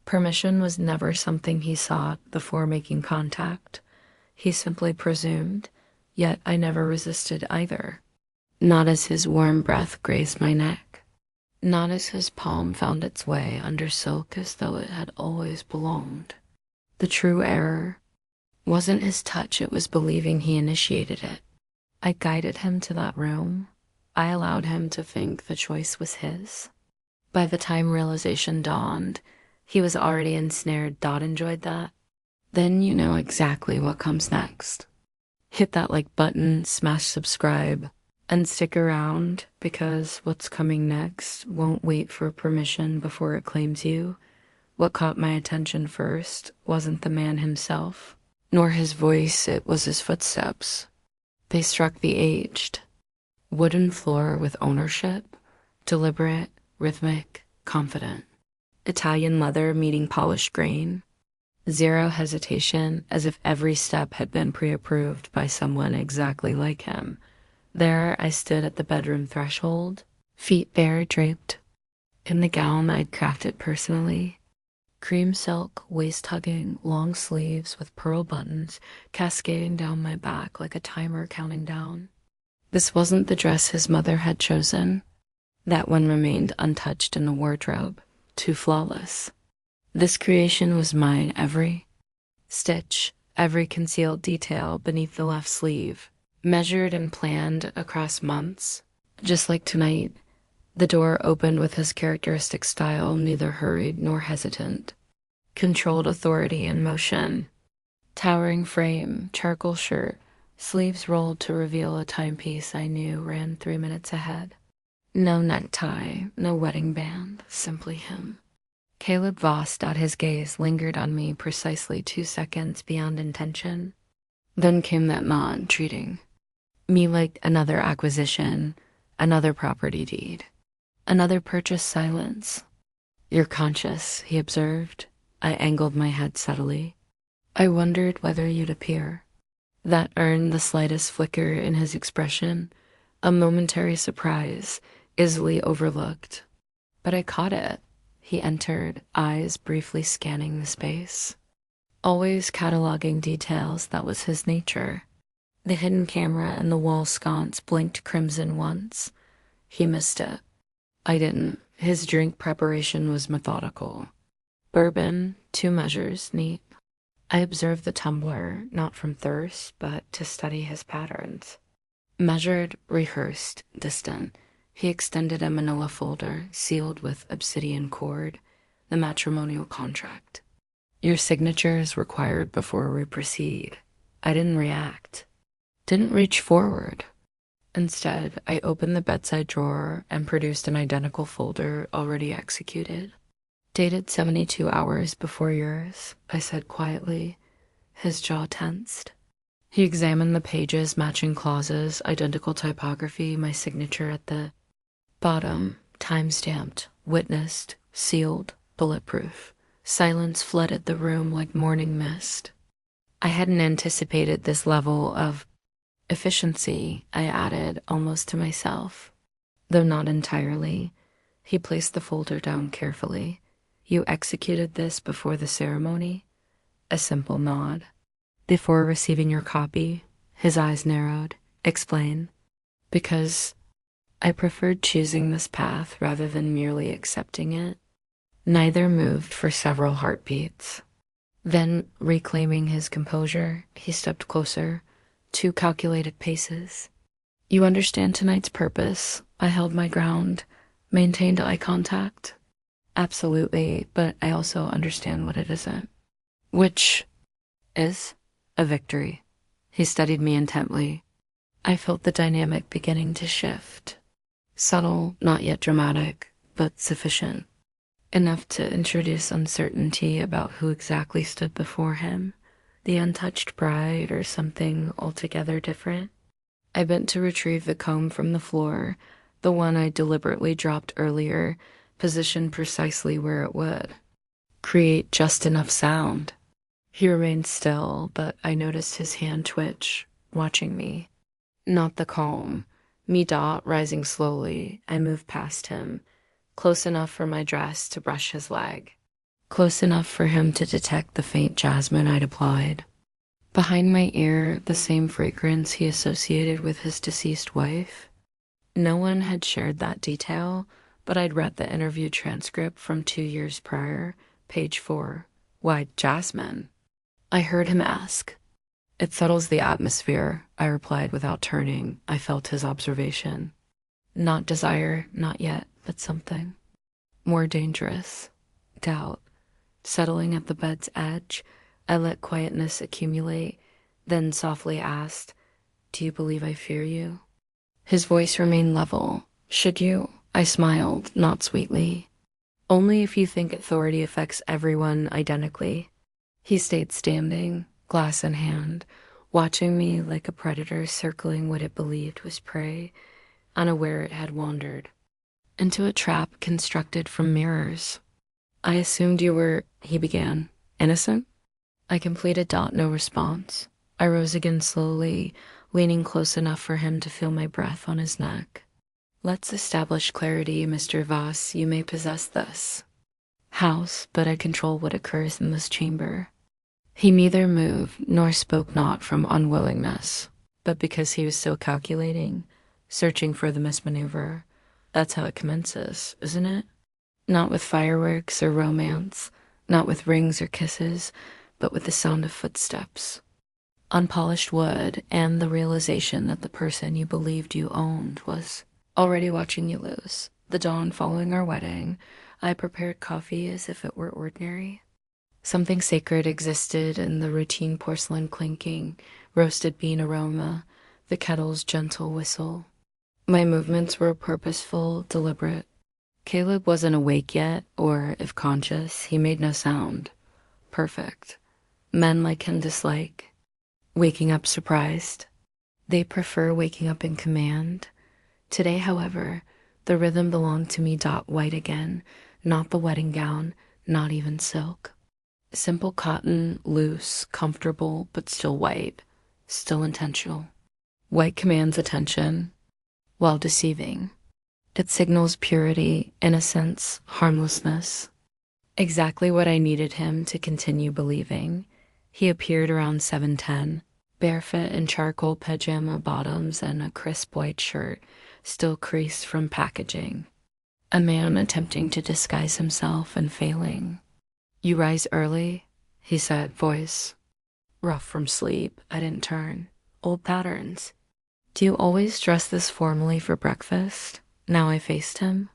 Permission was never something he sought before making contact. He simply presumed, yet I never resisted either. Not as his warm breath grazed my neck, not as his palm found its way under silk as though it had always belonged. The true error wasn't his touch, it was believing he initiated it. I guided him to that room. I allowed him to think the choice was his. By the time realization dawned, he was already ensnared. Dot enjoyed that. Then you know exactly what comes next. Hit that like button, smash subscribe, and stick around because what's coming next won't wait for permission before it claims you. What caught my attention first wasn't the man himself, nor his voice, it was his footsteps. They struck the aged. Wooden floor with ownership, deliberate, rhythmic, confident. Italian leather meeting polished grain. Zero hesitation, as if every step had been pre-approved by someone exactly like him. There I stood at the bedroom threshold, feet bare, draped in the gown I'd crafted personally. Cream silk, waist-hugging, long sleeves with pearl buttons cascading down my back like a timer counting down. This wasn't the dress his mother had chosen. That one remained untouched in the wardrobe, too flawless. This creation was mine, every stitch, every concealed detail beneath the left sleeve, measured and planned across months. Just like tonight, the door opened with his characteristic style, neither hurried nor hesitant. Controlled authority in motion. Towering frame, charcoal shirt, sleeves rolled to reveal a timepiece I knew ran 3 minutes ahead. No necktie, no wedding band, simply him. Caleb Vost, his gaze lingered on me precisely 2 seconds beyond intention. Then came that nod, treating me like another acquisition, another property deed, another purchase silence. You're conscious, he observed. I angled my head subtly. I wondered whether you'd appear. That earned the slightest flicker in his expression, a momentary surprise, easily overlooked. But I caught it. He entered, eyes briefly scanning the space. Always cataloging details, that was his nature. The hidden camera and the wall sconce blinked crimson once. He missed it. I didn't. His drink preparation was methodical. Bourbon, 2 measures, neat. I observed the tumbler, not from thirst, but to study his patterns. Measured, rehearsed, distant. He extended a manila folder, sealed with obsidian cord, the matrimonial contract. Your signature is required before we proceed. I didn't react. Didn't reach forward. Instead, I opened the bedside drawer and produced an identical folder already executed. Dated 72 hours before yours, I said quietly. His jaw tensed. He examined the pages, matching clauses, identical typography, my signature at the bottom, time-stamped, witnessed, sealed, bulletproof. Silence flooded the room like morning mist. I hadn't anticipated this level of efficiency, I added, almost to myself. Though not entirely. He placed the folder down carefully. You executed this before the ceremony? A simple nod. Before receiving your copy? His eyes narrowed. Explain. Because I preferred choosing this path rather than merely accepting it. Neither moved for several heartbeats. Then, reclaiming his composure, he stepped closer, 2 calculated paces. You understand tonight's purpose? I held my ground, maintained eye contact. Absolutely, but I also understand what it isn't. Which is a victory. He studied me intently. I felt the dynamic beginning to shift. Subtle, not yet dramatic, but sufficient. Enough to introduce uncertainty about who exactly stood before him, the untouched bride or something altogether different. I bent to retrieve the comb from the floor, the one I deliberately dropped earlier, positioned precisely where it would create just enough sound. He remained still, but I noticed his hand twitch, watching me. Not the comb. Me dot rising slowly, I moved past him, close enough for my dress to brush his leg. close enough for him to detect the faint jasmine I'd applied. Behind my ear, the same fragrance he associated with his deceased wife. No one had shared that detail, but I'd read the interview transcript from 2 years prior, page 4. Why jasmine? I heard him ask. It settles the atmosphere, I replied without turning. I felt his observation. Not desire, not yet, but something. More dangerous. Doubt. Settling at the bed's edge, I let quietness accumulate, then softly asked, Do you believe I fear you? His voice remained level. Should you? I smiled, not sweetly. Only if you think authority affects everyone identically. He stayed standing, glass in hand, watching me like a predator circling what it believed was prey, unaware it had wandered into a trap constructed from mirrors. I assumed you were, he began, innocent? I completed. No response. I rose again slowly, leaning close enough for him to feel my breath on his neck. Let's establish clarity, Mr. Voss. You may possess this house, but I control what occurs in this chamber. He neither moved nor spoke, not from unwillingness, but because he was still calculating, searching for the mismaneuver. That's how it commences, isn't it? Not with fireworks or romance, not with rings or kisses, but with the sound of footsteps, unpolished wood, and the realization that the person you believed you owned was already watching you lose. The dawn following our wedding, I prepared coffee as if it were ordinary. Something sacred existed in the routine porcelain clinking, roasted bean aroma, the kettle's gentle whistle. My movements were purposeful, deliberate. Caleb wasn't awake yet, or, if conscious, he made no sound. Perfect. Men like him dislike waking up surprised. They prefer waking up in command. Today, however, the rhythm belonged to me. White again, not the wedding gown, not even silk. Simple cotton, loose, comfortable, but still white, still intentional. White commands attention, while deceiving. It signals purity, innocence, harmlessness. Exactly what I needed him to continue believing. He appeared around 7:10, barefoot in charcoal pajama bottoms and a crisp white shirt, still creased from packaging. A man attempting to disguise himself and failing. You rise early, he said, voice rough from sleep. I didn't turn. Old patterns. Do you always dress this formally for breakfast? Now I faced him.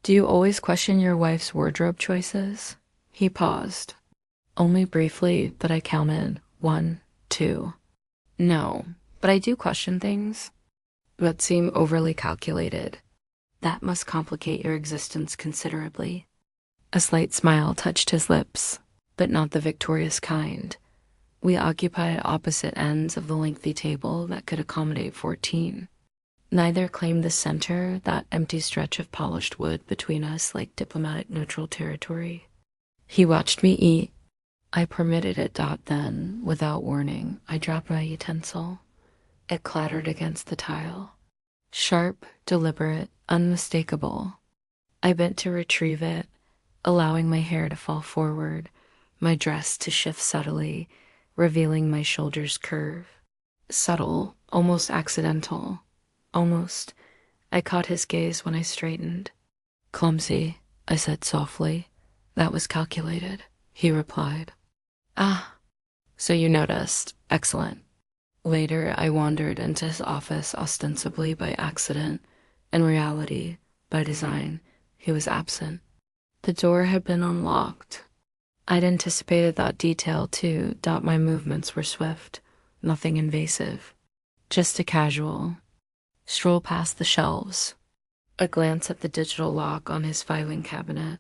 Do you always question your wife's wardrobe choices? He paused. Only briefly, but I counted 1, 2. No, but I do question things that seem overly calculated. That must complicate your existence considerably. A slight smile touched his lips, but not the victorious kind. We occupied opposite ends of the lengthy table that could accommodate 14. Neither claimed the center, that empty stretch of polished wood between us like diplomatic neutral territory. He watched me eat. I permitted it. Then, without warning, I dropped my utensil. It clattered against the tile. Sharp, deliberate, unmistakable. I bent to retrieve it, allowing my hair to fall forward, my dress to shift subtly, revealing my shoulders' curve. Subtle, almost accidental. Almost. I caught his gaze when I straightened. Clumsy, I said softly. That was calculated, he replied. Ah, so you noticed. Excellent. Later, I wandered into his office ostensibly by accident. In reality, by design, he was absent. The door had been unlocked. I'd anticipated that detail too. My movements were swift, nothing invasive. Just a casual stroll past the shelves. A glance at the digital lock on his filing cabinet.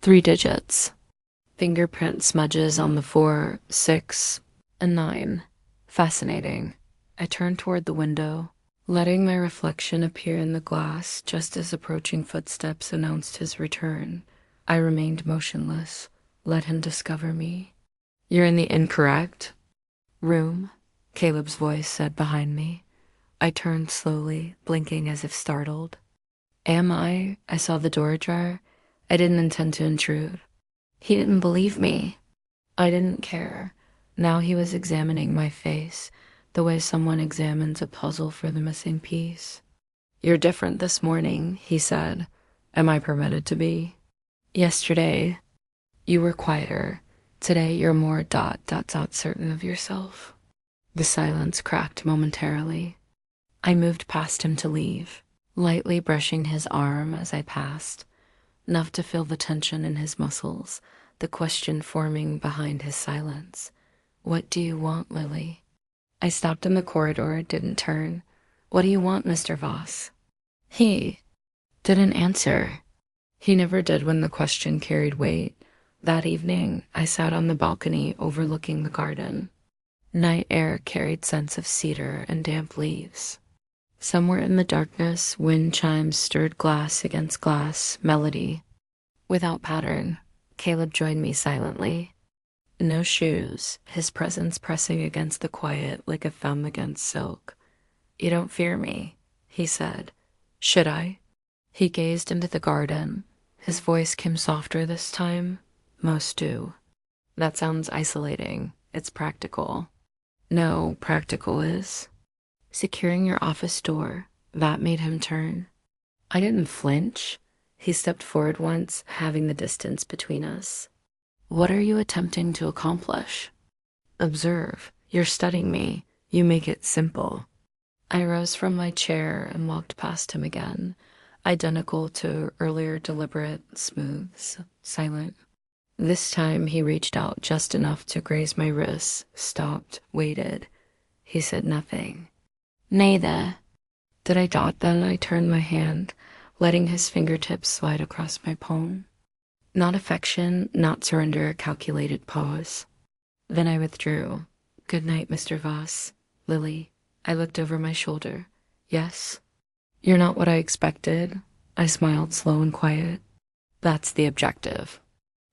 3 digits. Fingerprint smudges on the 4, 6, and 9. Fascinating. I turned toward the window, letting my reflection appear in the glass just as approaching footsteps announced his return. I remained motionless, let him discover me. You're in the incorrect room, Caleb's voice said behind me. I turned slowly, blinking as if startled. Am I? I saw the door ajar. I didn't intend to intrude. He didn't believe me. I didn't care. Now he was examining my face, the way someone examines a puzzle for the missing piece. "You're different this morning," he said. "Am I permitted to be?" "Yesterday, you were quieter. Today, you're more ... certain of yourself." The silence cracked momentarily. I moved past him to leave, lightly brushing his arm as I passed, enough to feel the tension in his muscles, the question forming behind his silence. "What do you want, Lily?" I stopped in the corridor, didn't turn. "What do you want, Mr. Voss?" He didn't answer. He never did when the question carried weight. That evening, I sat on the balcony overlooking the garden. Night air carried scents of cedar and damp leaves. Somewhere in the darkness, wind chimes stirred glass against glass, melody. Without pattern, Caleb joined me silently. No shoes, his presence pressing against the quiet like a thumb against silk. "You don't fear me," he said. "Should I?" He gazed into the garden. His voice came softer this time. "Most do." "That sounds isolating. It's practical." "No, practical is securing your office door." That made him turn. I didn't flinch. He stepped forward once, having the distance between us. "What are you attempting to accomplish?" "Observe. You're studying me. You make it simple." I rose from my chair and walked past him again, identical to earlier, deliberate, smooth, silent. This time he reached out just enough to graze my wrists, stopped, waited. He said nothing. "Neither." Did I dot then? I turned my hand, letting his fingertips slide across my palm. Not affection, not surrender, a calculated pause. Then I withdrew. "Good night, Mr. Voss." "Lily." I looked over my shoulder. "Yes?" "You're not what I expected." I smiled, slow and quiet. "That's the objective."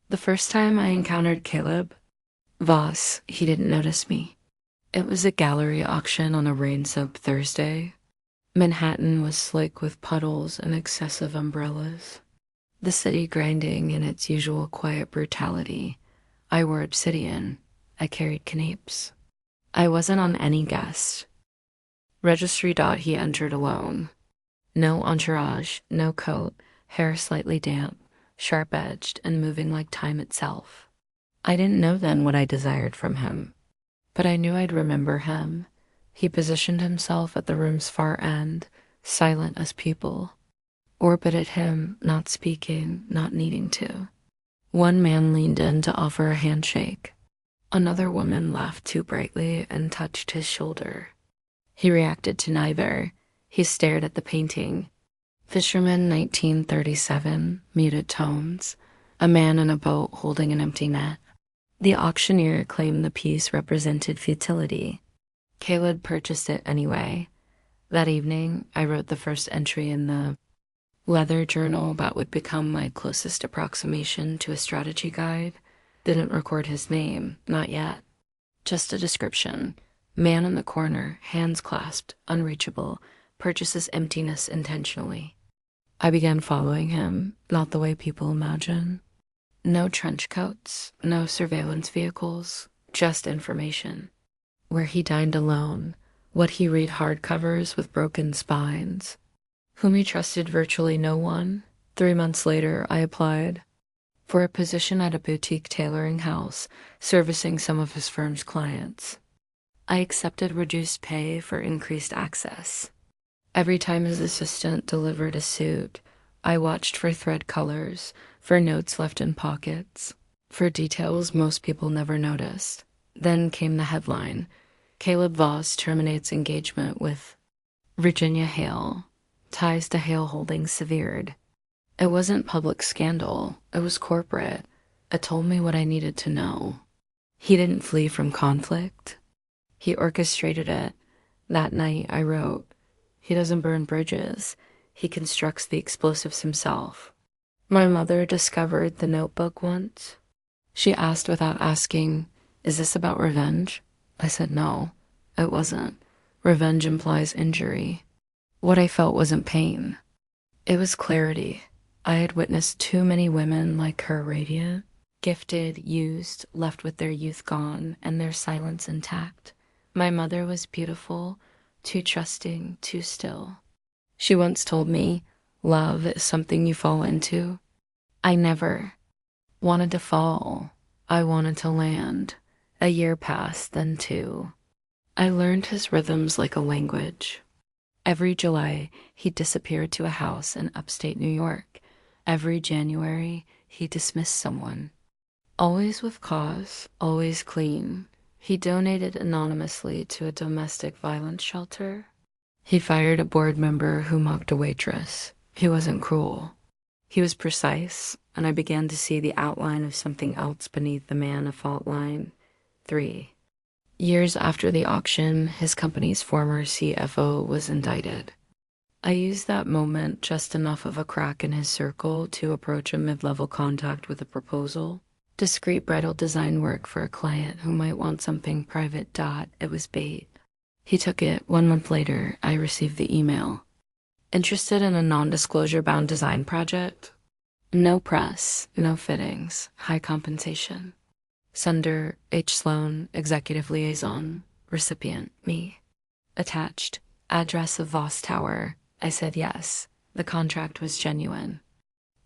The first time I encountered Caleb Voss, he didn't notice me. It was a gallery auction on a rain-soaked Thursday. Manhattan was slick with puddles and excessive umbrellas. The city grinding in its usual quiet brutality. I wore obsidian. I carried canapes. I wasn't on any guest. Registry dot he entered alone. No entourage, no coat, hair slightly damp, sharp-edged and moving like time itself. I didn't know then what I desired from him, but I knew I'd remember him. He positioned himself at the room's far end, silent as people. Orbited him, not speaking, not needing to. One man leaned in to offer a handshake. Another woman laughed too brightly and touched his shoulder. He reacted to neither. He stared at the painting. Fisherman 1937, muted tones. A man in a boat holding an empty net. The auctioneer claimed the piece represented futility. Caleb purchased it anyway. That evening, I wrote the first entry in the leather journal that would become my closest approximation to a strategy guide. Didn't record his name, not yet. Just a description. Man in the corner, hands clasped, unreachable, purchases emptiness intentionally. I began following him, not the way people imagine. No trench coats, no surveillance vehicles, just information. Where he dined alone, what he read hardcovers with broken spines, whom he trusted virtually no one. 3 months later, I applied for a position at a boutique tailoring house, servicing some of his firm's clients. I accepted reduced pay for increased access. Every time his assistant delivered a suit, I watched for thread colors, for notes left in pockets, for details most people never noticed. Then came the headline: Caleb Voss terminates engagement with Virginia Hale. Ties to Hale Holdings severed. It wasn't public scandal. It was corporate. It told me what I needed to know. He didn't flee from conflict. He orchestrated it. That night I wrote, "He doesn't burn bridges. He constructs the explosives himself." My mother discovered the notebook once. She asked without asking, "Is this about revenge?" I said no, it wasn't. Revenge implies injury. What I felt wasn't pain. It was clarity. I had witnessed too many women like her radiant, Gifted, used, left with their youth gone and their silence intact. My mother was beautiful, too trusting, too still. She once told me, love is something you fall into. I never wanted to fall. I wanted to land. A year passed, then two. I learned his rhythms like a language. Every July, he disappeared to a house in upstate New York. Every January, he dismissed someone. Always with cause, always clean. He donated anonymously to a domestic violence shelter. He fired a board member who mocked a waitress. He wasn't cruel. He was precise, and I began to see the outline of something else beneath the man of fault line. 3. Years after the auction, his company's former CFO was indicted. I used that moment, just enough of a crack in his circle, to approach a mid-level contact with a proposal. Discreet bridal design work for a client who might want something private. It was bait. He took it. 1 month later, I received the email. Interested in a non-disclosure bound design project? No press, no fittings, high compensation. Sender, H. Sloan, Executive Liaison. Recipient, me. Attached, address of Voss Tower. I said yes. The contract was genuine.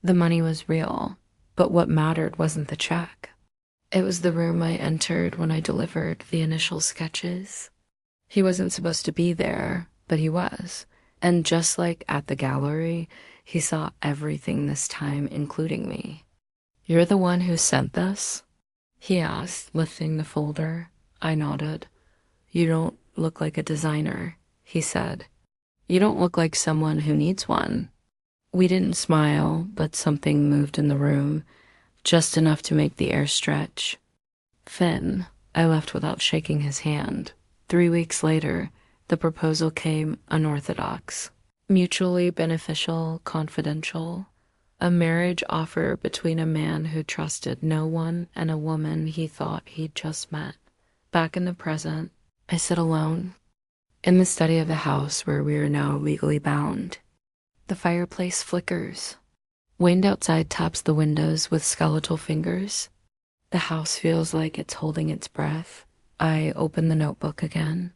The money was real. But what mattered wasn't the check. It was the room I entered when I delivered the initial sketches. He wasn't supposed to be there, but he was. And just like at the gallery, he saw everything this time, including me. You're the one who sent this? He asked, lifting the folder. I nodded. You don't look like a designer, he said. You don't look like someone who needs one. We didn't smile, but something moved in the room, just enough to make the air stretch. Finn, I left without shaking his hand. 3 weeks later, the proposal came unorthodox. Mutually beneficial, confidential. A marriage offer between a man who trusted no one and a woman he thought he'd just met. Back in the present, I sit alone, in the study of the house where we are now legally bound. The fireplace flickers. Wind outside taps the windows with skeletal fingers. The house feels like it's holding its breath. I open the notebook again.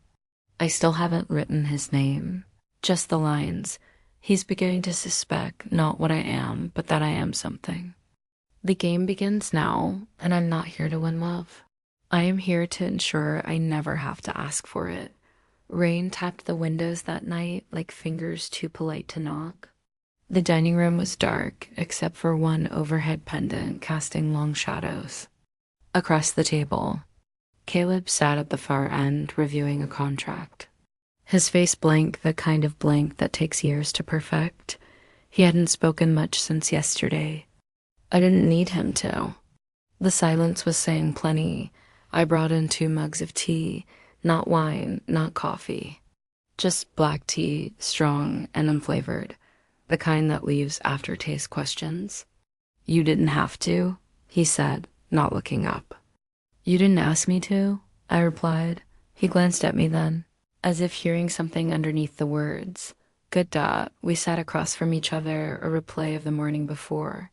I still haven't written his name, just the lines. He's beginning to suspect not what I am, but that I am something. The game begins now, and I'm not here to win love. I am here to ensure I never have to ask for it. Rain tapped the windows that night like fingers too polite to knock. The dining room was dark, except for one overhead pendant casting long shadows. Across the table, Caleb sat at the far end reviewing a contract. His face blank, the kind of blank that takes years to perfect. He hadn't spoken much since yesterday. I didn't need him to. The silence was saying plenty. I brought in 2 mugs of tea. Not wine, not coffee. Just black tea, strong and unflavored. The kind that leaves aftertaste questions. You didn't have to, he said, not looking up. You didn't ask me to, I replied. He glanced at me then, as if hearing something underneath the words. Good dot. We sat across from each other, a replay of the morning before.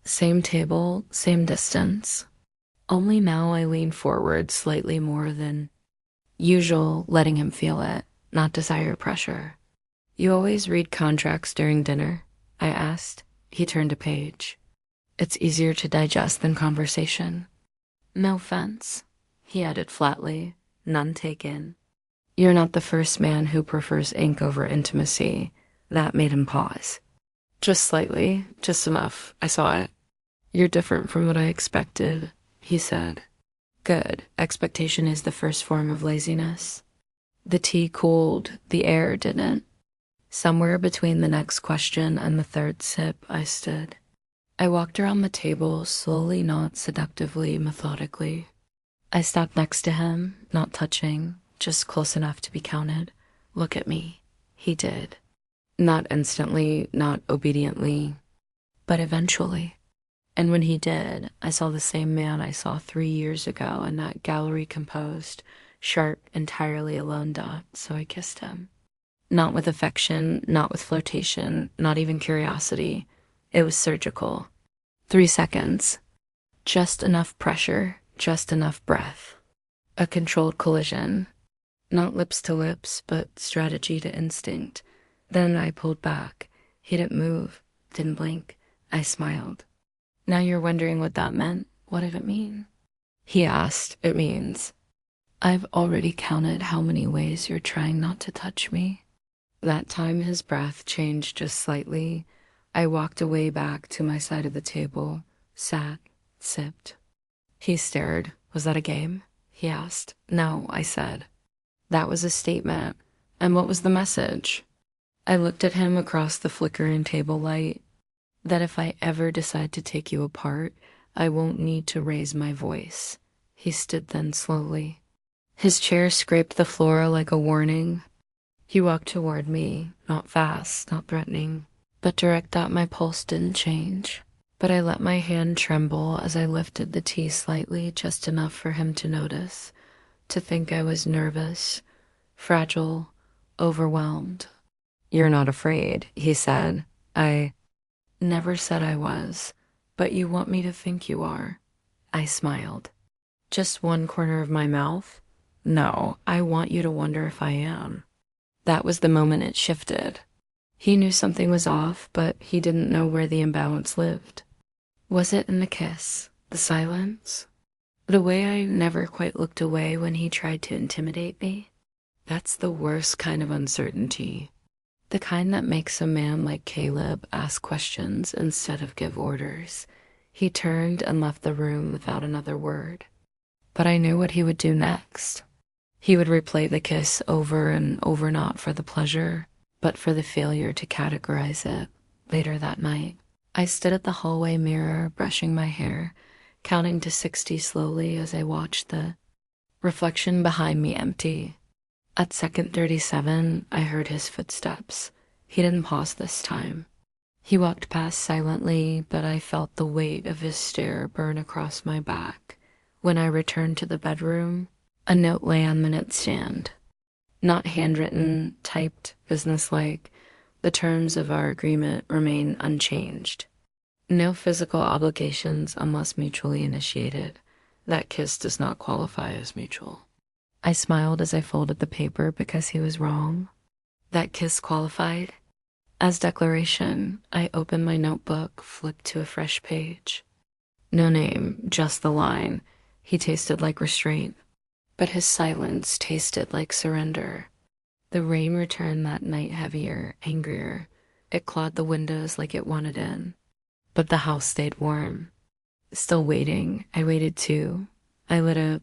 Same table, same distance. Only now I lean forward slightly more than usual, letting him feel it, not desire pressure. You always read contracts during dinner? I asked. He turned a page. It's easier to digest than conversation. No offense, he added flatly, none taken. You're not the first man who prefers ink over intimacy. That made him pause. Just slightly, just enough. I saw it. You're different from what I expected, he said. Good. Expectation is the first form of laziness. The tea cooled, the air didn't. Somewhere between the next question and the third sip, I stood. I walked around the table, slowly, not seductively, methodically. I stopped next to him, not touching, just close enough to be counted. Look at me. He did. Not instantly, not obediently, but eventually. And when he did, I saw the same man I saw 3 years ago in that gallery composed, sharp, entirely alone dot, so I kissed him. Not with affection, not with flirtation, not even curiosity. It was surgical. 3 seconds. Just enough pressure, just enough breath. A controlled collision. Not lips to lips, but strategy to instinct. Then I pulled back. He didn't move, didn't blink. I smiled. Now you're wondering what that meant? What did it mean? He asked. It means, I've already counted how many ways you're trying not to touch me. That time his breath changed just slightly. I walked away back to my side of the table, sat, sipped. He stared. Was that a game? He asked. No, I said. That was a statement. And what was the message? I looked at him across the flickering table light. That if I ever decide to take you apart, I won't need to raise my voice. He stood then slowly. His chair scraped the floor like a warning. He walked toward me, not fast, not threatening, but direct that my pulse didn't change. But I let my hand tremble as I lifted the tea slightly, just enough for him to notice, to think I was nervous, fragile, overwhelmed. You're not afraid, he said. I never said I was, but you want me to think you are. I smiled. Just one corner of my mouth? No, I want you to wonder if I am. That was the moment it shifted. He knew something was off, but he didn't know where the imbalance lived. Was it in the kiss, the silence, the way I never quite looked away when he tried to intimidate me? That's the worst kind of uncertainty. The kind that makes a man like Caleb ask questions instead of give orders. He turned and left the room without another word. But I knew what he would do next. He would replay the kiss over and over, not for the pleasure, but for the failure to categorize it. Later that night, I stood at the hallway mirror, brushing my hair, counting to 60 slowly as I watched the reflection behind me empty. At second 37, I heard his footsteps. He didn't pause this time. He walked past silently, but I felt the weight of his stare burn across my back. When I returned to the bedroom, a note lay on the nightstand. Not handwritten, typed, businesslike. The terms of our agreement remain unchanged. No physical obligations unless mutually initiated. That kiss does not qualify as mutual. I smiled as I folded the paper because he was wrong. That kiss qualified. As declaration, I opened my notebook, flipped to a fresh page. No name, just the line. He tasted like restraint, but his silence tasted like surrender. The rain returned that night heavier, angrier. It clawed the windows like it wanted in. But the house stayed warm. Still waiting, I waited too. I lit a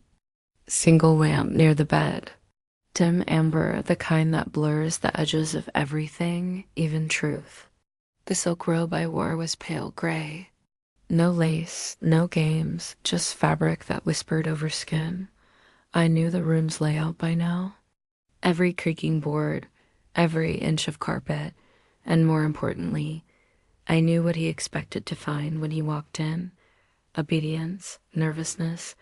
single lamp near the bed. Dim amber, the kind that blurs the edges of everything, even truth. The silk robe I wore was pale gray. No lace, no games, just fabric that whispered over skin. I knew the room's layout by now. Every creaking board, every inch of carpet, and more importantly, I knew what he expected to find when he walked in. Obedience, nervousness,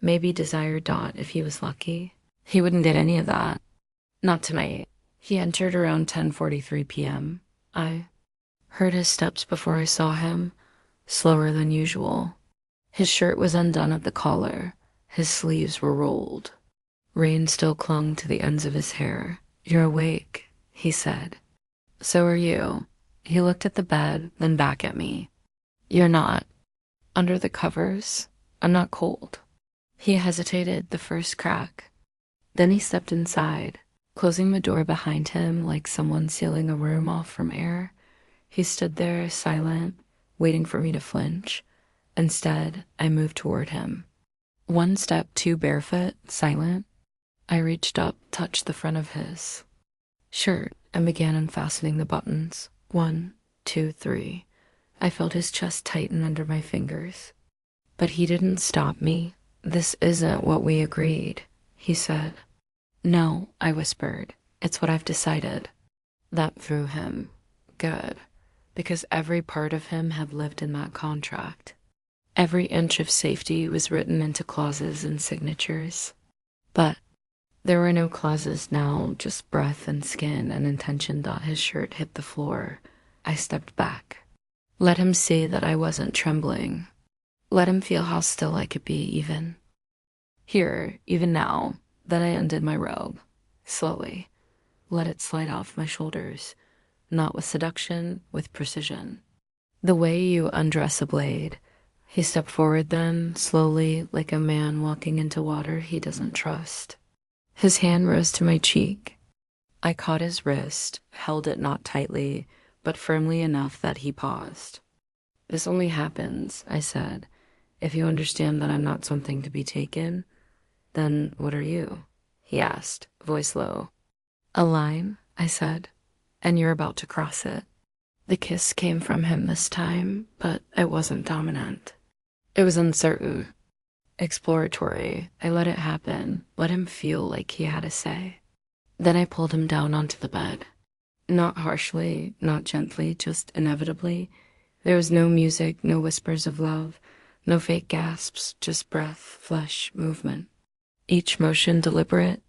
maybe desired dot if he was lucky. He wouldn't get any of that. Not tonight. He entered around 10:43 p.m. I heard his steps before I saw him, slower than usual. His shirt was undone at the collar. His sleeves were rolled. Rain still clung to the ends of his hair. You're awake, he said. So are you. He looked at the bed, then back at me. You're not. Under the covers, I'm not cold. He hesitated, the first crack. Then he stepped inside, closing the door behind him like someone sealing a room off from air. He stood there, silent, waiting for me to flinch. Instead, I moved toward him. One step too barefoot, silent. I reached up, touched the front of his shirt, and began unfastening the buttons. 1, 2, 3. I felt his chest tighten under my fingers. But he didn't stop me. This isn't what we agreed, he said. No, I whispered. It's what I've decided. That threw him. Good. Because every part of him had lived in that contract. Every inch of safety was written into clauses and signatures. But there were no clauses now, just breath and skin and intention. His shirt hit the floor. I stepped back. Let him see that I wasn't trembling. Let him feel how still I could be even. Here, even now, that I undid my robe, slowly, let it slide off my shoulders, not with seduction, with precision. The way you undress a blade. He stepped forward then, slowly, like a man walking into water he doesn't trust. His hand rose to my cheek. I caught his wrist, held it not tightly, but firmly enough that he paused. This only happens, I said, if you understand that I'm not something to be taken. Then what are you? He asked, voice low. A line, I said, and you're about to cross it. The kiss came from him this time, but it wasn't dominant. It was uncertain, exploratory. I let it happen, let him feel like he had a say. Then I pulled him down onto the bed. Not harshly, not gently, just inevitably. There was no music, no whispers of love, no fake gasps, just breath, flesh, movement. Each motion deliberate,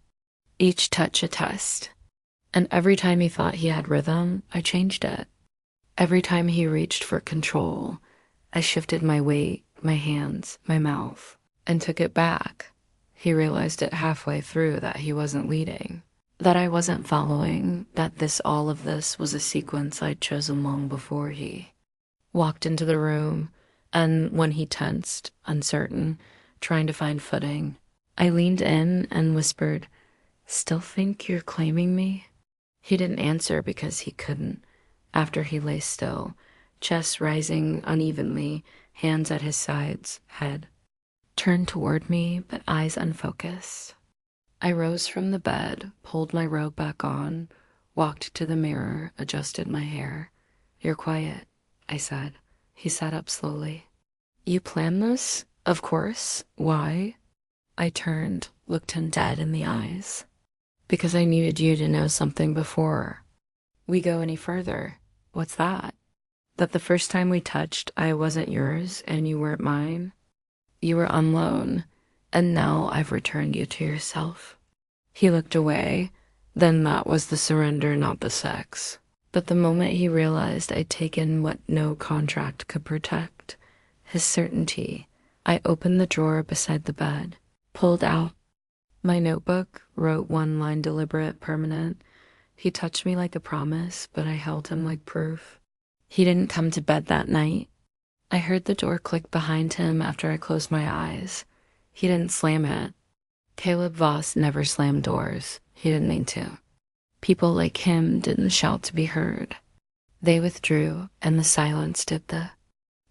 each touch a test. And every time he thought he had rhythm, I changed it. Every time he reached for control, I shifted my weight, my hands, my mouth, and took it back. He realized it halfway through that he wasn't leading, that I wasn't following, that all of this was a sequence I'd chosen long before he walked into the room. And when he tensed, uncertain, trying to find footing, I leaned in and whispered, "Still think you're claiming me?" He didn't answer because he couldn't. After he lay still, chest rising unevenly, hands at his sides, head turned toward me, but eyes unfocused. I rose from the bed, pulled my robe back on, walked to the mirror, adjusted my hair. "You're quiet," I said. He sat up slowly. "You planned this? Of course. Why?" I turned, looked him dead in the eyes. "Because I needed you to know something before we go any further." "What's that?" "That the first time we touched, I wasn't yours and you weren't mine. You were on loan, and now I've returned you to yourself." He looked away. Then that was the surrender, not the sex. But the moment he realized I'd taken what no contract could protect, his certainty, I opened the drawer beside the bed, pulled out my notebook, wrote one line deliberate, permanent. He touched me like a promise, but I held him like proof. He didn't come to bed that night. I heard the door click behind him after I closed my eyes. He didn't slam it. Caleb Voss never slammed doors. He didn't need to. People like him didn't shout to be heard. They withdrew, and the silence did the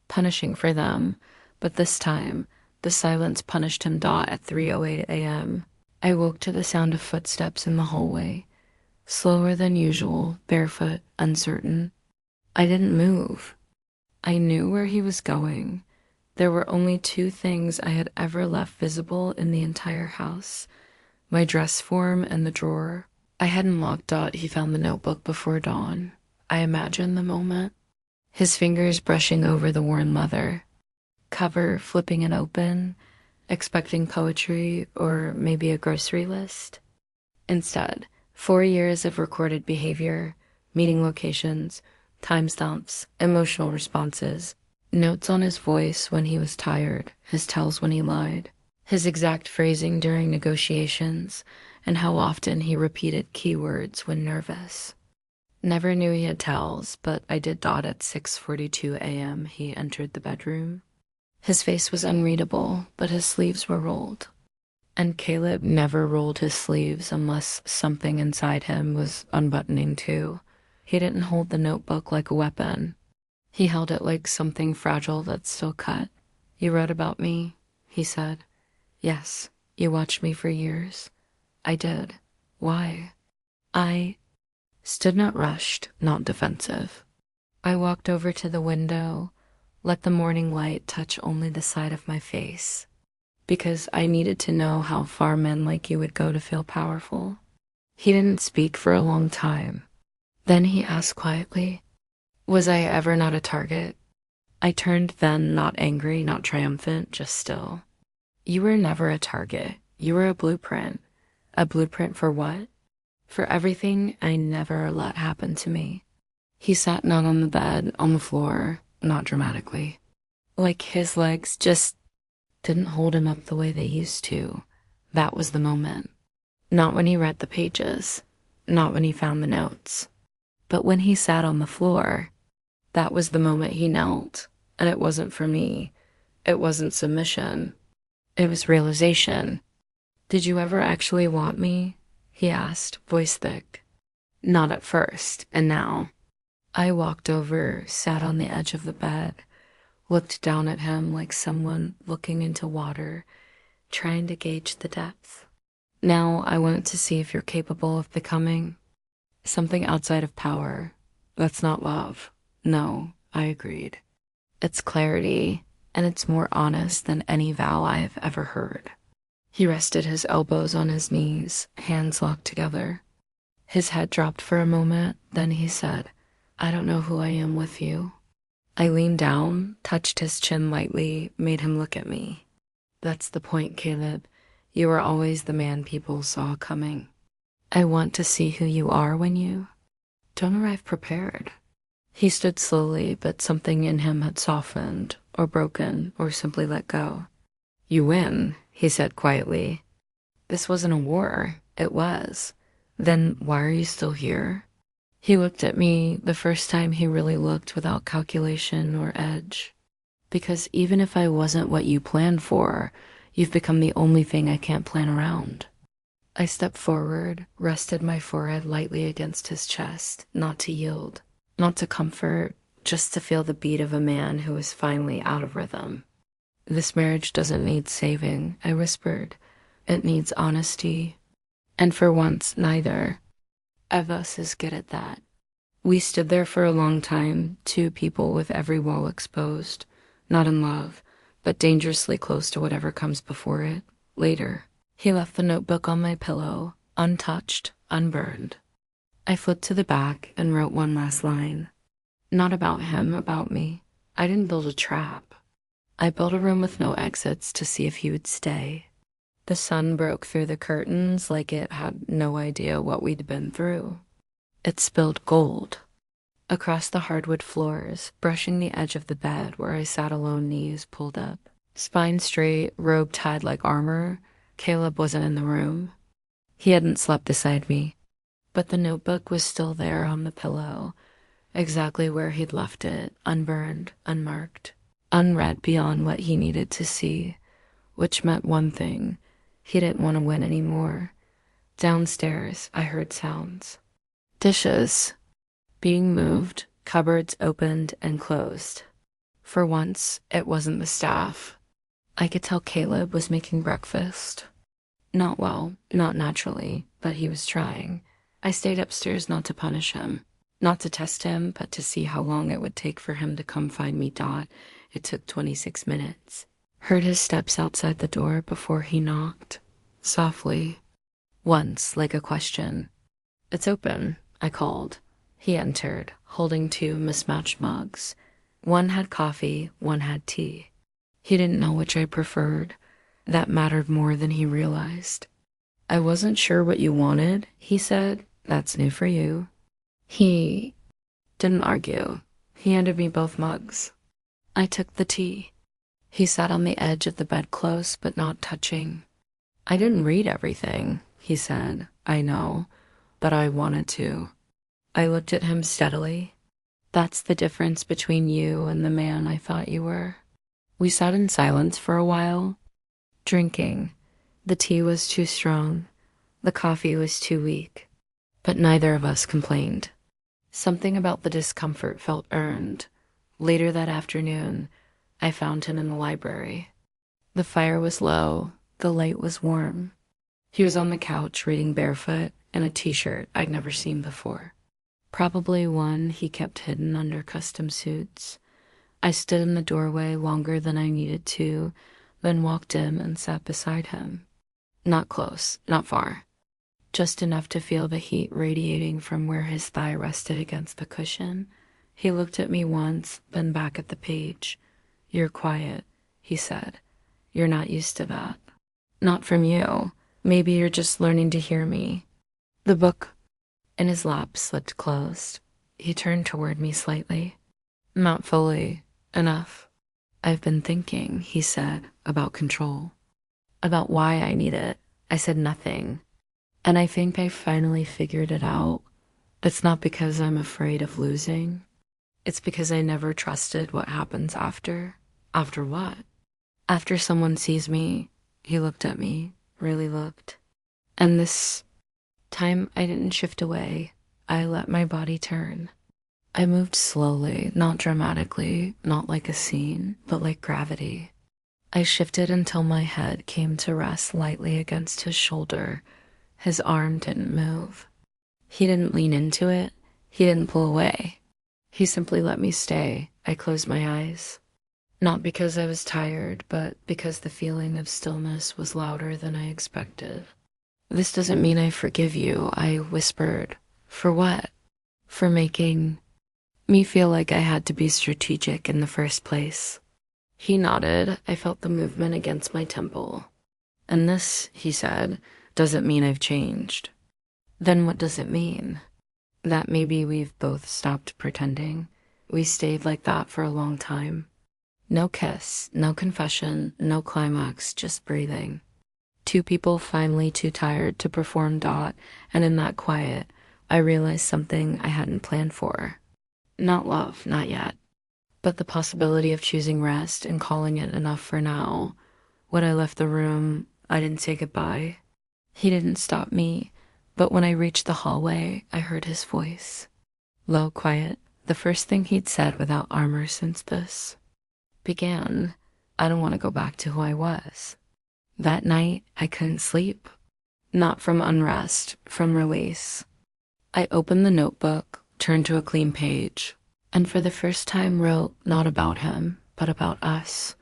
punishing for them. But this time, the silence punished him at 3:08 a.m. I woke to the sound of footsteps in the hallway, slower than usual, barefoot, uncertain. I didn't move. I knew where he was going. There were only two things I had ever left visible in the entire house: my dress form and the drawer. I hadn't locked out. He found the notebook before dawn. I imagined the moment. His fingers brushing over the worn leather. Cover, flipping it open, expecting poetry or maybe a grocery list. Instead, 4 years of recorded behavior, meeting locations, timestamps, emotional responses, notes on his voice when he was tired, his tells when he lied, his exact phrasing during negotiations, and how often he repeated keywords when nervous. Never knew he had tells, but I did dot at 6:42 a.m. he entered the bedroom. His face was unreadable, but his sleeves were rolled. And Caleb never rolled his sleeves unless something inside him was unbuttoning too. He didn't hold the notebook like a weapon. He held it like something fragile that's still cut. "You wrote about me," he said. "Yes, you watched me for years." "I did. Why?" I stood, not rushed, not defensive. I walked over to the window, let the morning light touch only the side of my face, because I needed to know how far men like you would go to feel powerful. He didn't speak for a long time. Then he asked quietly, "Was I ever not a target?" I turned then, not angry, not triumphant, just still. "You were never a target. You were a blueprint. A blueprint for what? For everything I never let happen to me." He sat not on the bed, on the floor, not dramatically. Like his legs just didn't hold him up the way they used to. That was the moment. Not when he read the pages, not when he found the notes, but when he sat on the floor. That was the moment he knelt, and it wasn't for me. It wasn't submission. It was realization. "Did you ever actually want me?" he asked, voice thick. "Not at first, and now." I walked over, sat on the edge of the bed, looked down at him like someone looking into water, trying to gauge the depth. "Now I want to see if you're capable of becoming something outside of power. That's not love." "No," I agreed. "It's clarity, and it's more honest than any vow I have ever heard." He rested his elbows on his knees, hands locked together. His head dropped for a moment, then he said, "I don't know who I am with you." I leaned down, touched his chin lightly, made him look at me. "That's the point, Caleb. You are always the man people saw coming. I want to see who you are when you don't arrive prepared." He stood slowly, but something in him had softened, or broken, or simply let go. "You win," he said quietly. "This wasn't a war." It was. "Then why are you still here?" He looked at me, the first time he really looked without calculation or edge. "Because even if I wasn't what you planned for, you've become the only thing I can't plan around." I stepped forward, rested my forehead lightly against his chest, not to yield, not to comfort, just to feel the beat of a man who is finally out of rhythm. "This marriage doesn't need saving," I whispered. "It needs honesty." And for once, neither of us is good at that. We stood there for a long time, two people with every wall exposed, not in love, but dangerously close to whatever comes before it, later. He left the notebook on my pillow, untouched, unburned. I flipped to the back and wrote one last line. Not about him, about me. I didn't build a trap. I built a room with no exits to see if he would stay. The sun broke through the curtains like it had no idea what we'd been through. It spilled gold across the hardwood floors, brushing the edge of the bed where I sat alone, knees pulled up. Spine straight, robe tied like armor. Caleb wasn't in the room. He hadn't slept beside me. But the notebook was still there on the pillow, exactly where he'd left it, unburned, unmarked, unread beyond what he needed to see, which meant one thing. He didn't want to win anymore. Downstairs, I heard sounds. Dishes being moved, cupboards opened and closed. For once, it wasn't the staff. I could tell Caleb was making breakfast. Not well, not naturally, but he was trying. I stayed upstairs not to punish him, not to test him, but to see how long it would take for him to come find me. It took 26 minutes. Heard his steps outside the door before he knocked, softly, once, like a question. "It's open," I called. He entered, holding two mismatched mugs. One had coffee, one had tea. He didn't know which I preferred. That mattered more than he realized. "I wasn't sure what you wanted," he said. "That's new for you." He didn't argue. He handed me both mugs. I took the tea. He sat on the edge of the bed close, but not touching. "I didn't read everything," he said. "I know, but I wanted to." I looked at him steadily. "That's the difference between you and the man I thought you were." We sat in silence for a while, drinking. The tea was too strong. The coffee was too weak. But neither of us complained. Something about the discomfort felt earned. Later that afternoon, I found him in the library. The fire was low. The light was warm. He was on the couch reading barefoot in a t-shirt I'd never seen before. Probably one he kept hidden under custom suits. I stood in the doorway longer than I needed to, then walked in and sat beside him. Not close, not far. Just enough to feel the heat radiating from where his thigh rested against the cushion. He looked at me once, then back at the page. "You're quiet," he said. "You're not used to that." "Not from you. Maybe you're just learning to hear me." The book in his lap slipped closed. He turned toward me slightly. "Not fully. Enough." I've been thinking, he said, about control, about why I need it. I said nothing. And I think I finally figured it out. It's not because I'm afraid of losing. It's because I never trusted what happens after. After what? After someone sees me, he looked at me, really looked. And this time I didn't shift away. I let my body turn. I moved slowly, not dramatically, not like a scene, but like gravity. I shifted until my head came to rest lightly against his shoulder. His arm didn't move. He didn't lean into it. He didn't pull away. He simply let me stay. I closed my eyes. Not because I was tired, but because the feeling of stillness was louder than I expected. This doesn't mean I forgive you, I whispered. For what? For making me feel like I had to be strategic in the first place. He nodded. I felt the movement against my temple. And this, he said, doesn't mean I've changed. Then what does it mean? That maybe we've both stopped pretending. We stayed like that for a long time. No kiss, no confession, no climax, just breathing. Two people finally too tired to perform dot, and in that quiet, I realized something I hadn't planned for. Not love, not yet, but the possibility of choosing rest and calling it enough for now. When I left the room, I didn't say goodbye. He didn't stop me, but when I reached the hallway, I heard his voice. Low, quiet, the first thing he'd said without armor since this began. I don't want to go back to who I was. That night, I couldn't sleep. Not from unrest, from release. I opened the notebook, turned to a clean page, and for the first time wrote not about him, but about us.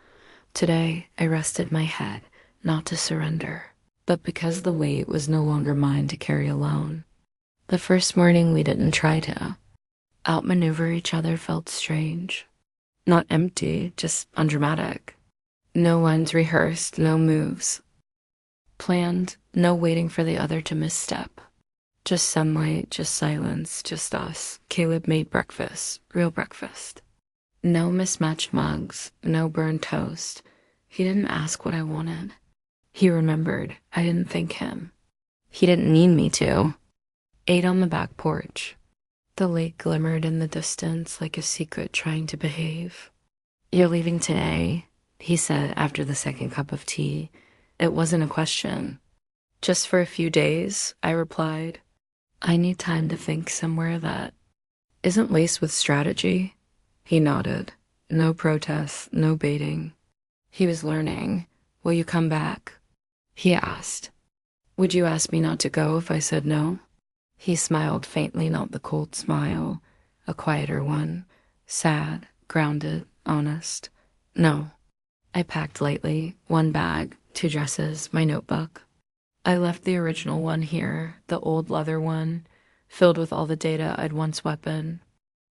Today, I rested my head, not to surrender, but because the weight was no longer mine to carry alone. The first morning we didn't try to. Outmaneuver each other felt strange. Not empty, just undramatic. No lines rehearsed, no moves planned, no waiting for the other to misstep. Just sunlight, just silence, just us. Caleb made breakfast, real breakfast. No mismatched mugs, no burned toast. He didn't ask what I wanted. He remembered. I didn't thank him. He didn't need me to. Ate on the back porch. The lake glimmered in the distance like a secret trying to behave. You're leaving today, he said after the second cup of tea. It wasn't a question. Just for a few days, I replied. I need time to think somewhere that isn't laced with strategy. He nodded. No protests, no baiting. He was learning. Will you come back? He asked. Would you ask me not to go if I said no? He smiled faintly, not the cold smile, a quieter one, sad, grounded, honest. No. I packed lightly, one bag, 2 dresses, my notebook. I left the original one here, the old leather one, filled with all the data I'd once weaponed,